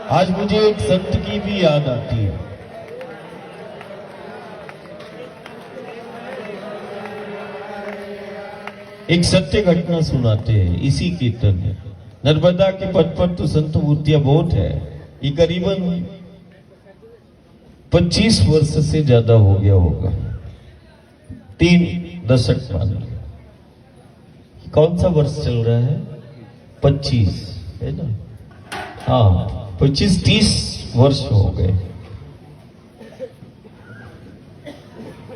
आज मुझे एक संत की भी याद आती है। एक सत्य घटना सुनाते हैं इसी कीर्तन में। नर्मदा के पथ पर तो संत मूर्तियां बहुत है। ये करीबन 25 वर्ष से ज्यादा हो गया होगा, 3 दशक मान लो। कौन सा वर्ष चल रहा है? 25 है ना? हाँ, 25-30 वर्ष हो गए।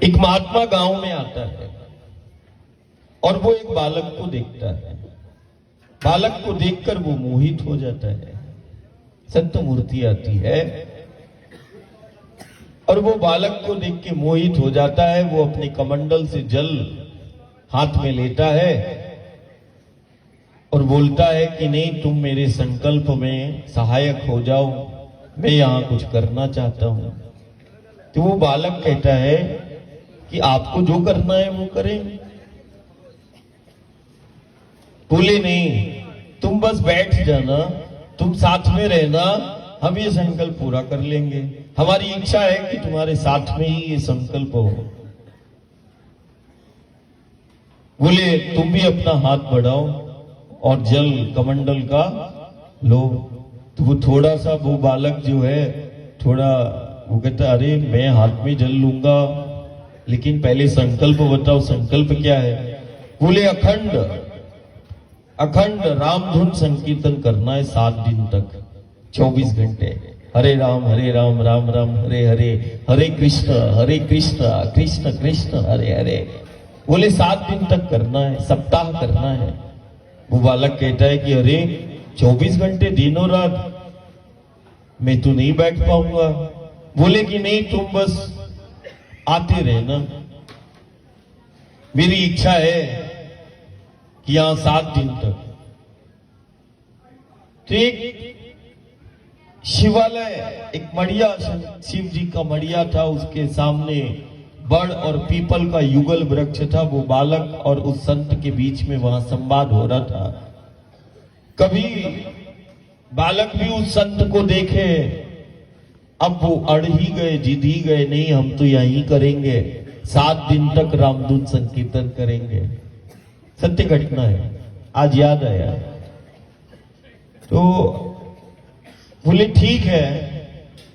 एक महात्मा गांव में आता है और वो एक बालक को देखता है। बालक को देखकर वो मोहित हो जाता है। संत मूर्ति आती है और वो बालक को देख के मोहित हो जाता है। वो अपने कमंडल से जल हाथ में लेता है और बोलता है कि नहीं, तुम मेरे संकल्प में सहायक हो जाओ, मैं यहां कुछ करना चाहता हूं। तो वो बालक कहता है कि आपको जो करना है वो करें। बोले नहीं, तुम बस बैठ जाना, तुम साथ में रहना, हम ये संकल्प पूरा कर लेंगे। हमारी इच्छा है कि तुम्हारे साथ में ही ये संकल्प हो। बोले तुम भी अपना हाथ बढ़ाओ और जल कमंडल का लो। तो वो थोड़ा सा, वो बालक जो है थोड़ा, वो कहता अरे मैं हाथ में जल लूंगा, लेकिन पहले संकल्प बताओ, संकल्प क्या है? बोले अखंड राम धुन संकीर्तन करना है 7 दिन तक, 24 घंटे। हरे राम राम राम हरे हरे, हरे कृष्ण कृष्ण कृष्ण हरे हरे। बोले 7 दिन तक करना है, सप्ताह करना है। वो बालक कहता है कि अरे 24 घंटे दिनों रात मैं तो नहीं बैठ पाऊंगा। बोले कि नहीं, तुम बस आते रहना, मेरी इच्छा है कि यहां 7 दिन तक। तो एक शिवालय, एक मड़िया, शिव जी का मड़िया था, उसके सामने बड़ और पीपल का युगल वृक्ष था। वो बालक और उस संत के बीच में वहां संवाद हो रहा था। कभी बालक भी उस संत को देखे, अब वो अड़ ही गए, जिद ही गए, नहीं हम तो यहीं करेंगे, 7 दिन तक रामधुन संकीर्तन करेंगे। सत्य घटना है, आज याद आया। तो बोले ठीक है,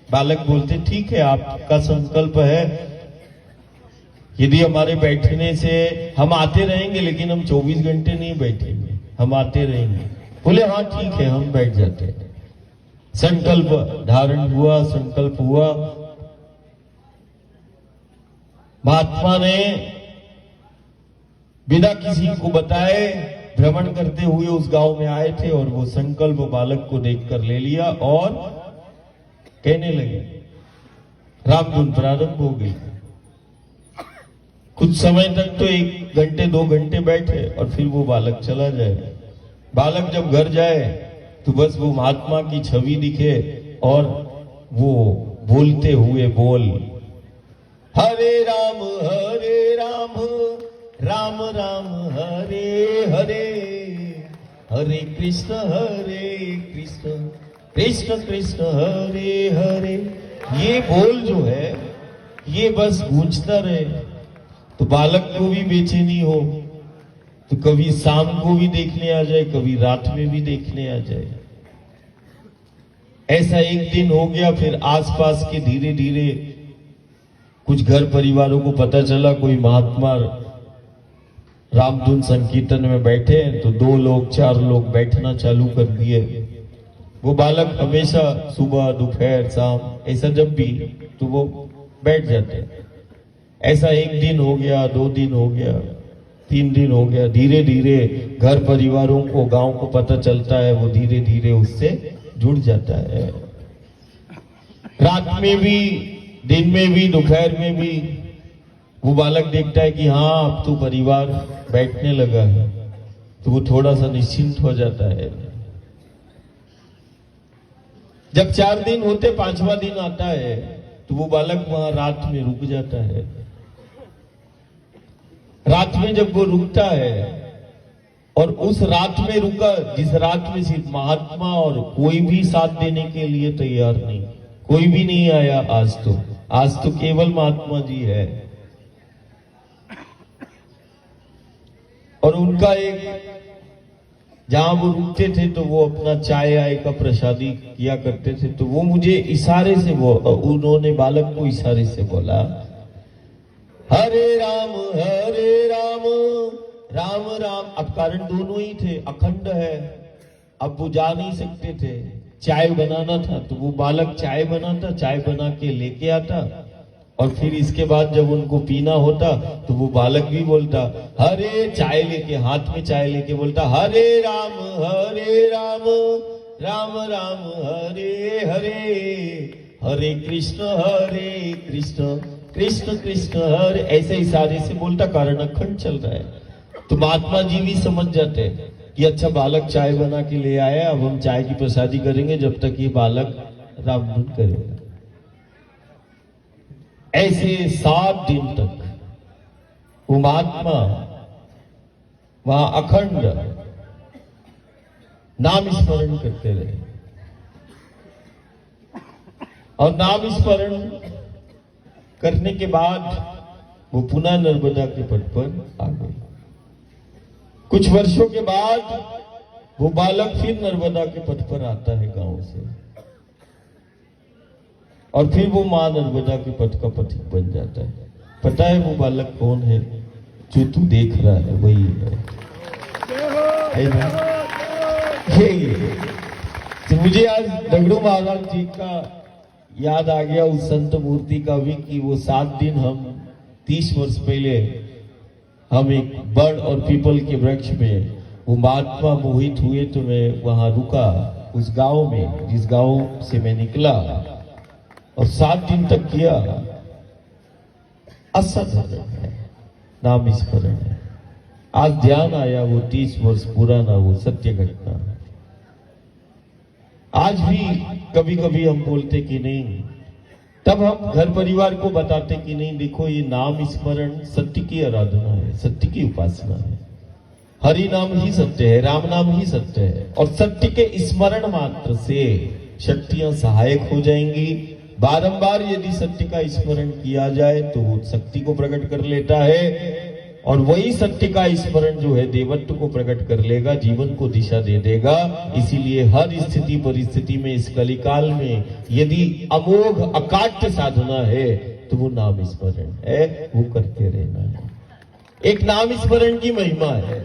बालक बोलते ठीक है, आपका संकल्प है, यदि हमारे बैठने से हम आते रहेंगे, लेकिन हम 24 घंटे नहीं बैठेंगे, हम आते रहेंगे। बोले हाँ ठीक है, हम बैठ जाते हैं। संकल्प धारण हुआ, संकल्प हुआ। महात्मा ने बिना किसी को बताए भ्रमण करते हुए उस गांव में आए थे और वो संकल्प बालक को देखकर ले लिया और कहने लगे। रामधुन प्रारंभ हो गई। कुछ समय तक तो 1 घंटे 2 घंटे बैठे और फिर वो बालक चला जाए। बालक जब घर जाए तो बस वो महात्मा की छवि दिखे और वो बोलते हुए बोल, हरे राम राम राम हरे हरे, हरे कृष्ण कृष्ण कृष्ण हरे हरे। ये बोल जो है, ये बस गूंजता रहे तो बालक को भी बेचैनी हो, तो कभी शाम को भी देखने आ जाए, कभी रात में भी देखने आ जाए। ऐसा एक दिन हो गया। फिर आसपास के धीरे धीरे कुछ घर परिवारों को पता चला कोई महात्मा रामधुन संकीर्तन में बैठे हैं, तो 2 लोग 4 लोग बैठना चालू कर दिए। वो बालक हमेशा सुबह दोपहर शाम ऐसा जब भी, तो वो बैठ जाते। ऐसा 1 दिन हो गया, 2 दिन हो गया, 3 दिन हो गया। धीरे धीरे घर परिवारों को, गांव को पता चलता है, वो धीरे धीरे उससे जुड़ जाता है। रात में भी, दिन में भी, दोपहर में भी वो बालक देखता है कि हाँ अब तो परिवार बैठने लगा है, तो वो थोड़ा सा निश्चिंत हो जाता है। जब 4 दिन होते 5वां दिन आता है तो वो बालक वहां रात में रुक जाता है। रात में जब वो रुकता है और उस रात में रुका जिस रात में सिर्फ महात्मा और कोई भी साथ देने के लिए तैयार नहीं, कोई भी नहीं आया। आज तो केवल महात्मा जी है। और उनका एक जहां वो रुकते थे तो वो अपना चाय आय का प्रसादी किया करते थे, तो वो मुझे इशारे से उन्होंने बालक को इशारे से बोला, हरे राम राम राम। अब कारण दोनों ही थे, अखंड है। अब वो जा नहीं सकते थे, चाय बनाना था तो वो बालक चाय बनाता, चाय बना के लेके आता और फिर इसके बाद जब उनको पीना होता तो वो बालक भी बोलता हरे, चाय लेके हाथ में चाय लेके बोलता हरे राम राम राम हरे हरे, हरे कृष्ण कृष्ण कृष्ण हरे। ऐसे इशारे से बोलता, कारण अखंड चल रहा है। तो महात्मा जी भी समझ जाते कि अच्छा बालक चाय बना के ले आया, अब हम चाय की प्रसादी करेंगे जब तक ये बालक राम धुन करेगा। ऐसे 7 दिन तक वो महात्मा वहां अखंड नाम स्मरण करते रहे और नाम स्मरण करने के बाद वो पुनः नर्मदा के तट पर आ गए। कुछ वर्षों के बाद वो बालक फिर नर्मदा के पथ पर आता है गांव से और फिर वो मां नर्मदा के पथ का पथिक बन जाता है। पता है वो बालक कौन है? जो तू देख रहा है वही है ना? यही है। तो मुझे आज दगड़ू महाराज जी का याद आ गया, उस संत मूर्ति का भी, कि वो 7 दिन हम 30 वर्ष पहले हम एक बड़ और पीपल के वृक्ष में वो महात्मा मोहित हुए तो मैं वहां रुका उस गांव में, जिस गांव से मैं निकला और 7 दिन तक किया। असाधारण है, नाम स्मरण है। आज ध्यान आया वो 30 वर्ष पुराना वो सत्य घटना। आज भी कभी कभी हम बोलते कि नहीं, तब हम घर परिवार को बताते कि नहीं देखो ये नाम स्मरण सत्य की आराधना है, सत्य की उपासना है। हरि नाम ही सत्य है, राम नाम ही सत्य है और सत्य के स्मरण मात्र से शक्तियां सहायक हो जाएंगी। बारंबार यदि सत्य का स्मरण किया जाए तो वो शक्ति को प्रकट कर लेता है और वही सत्य का स्मरण जो है देवत्व को प्रकट कर लेगा, जीवन को दिशा दे देगा। इसीलिए हर स्थिति परिस्थिति में इस कलिकाल में यदि अमोघ अकाट्य साधना है तो वो नाम स्मरण है, वो करते रहना है। एक नाम स्मरण की महिमा है।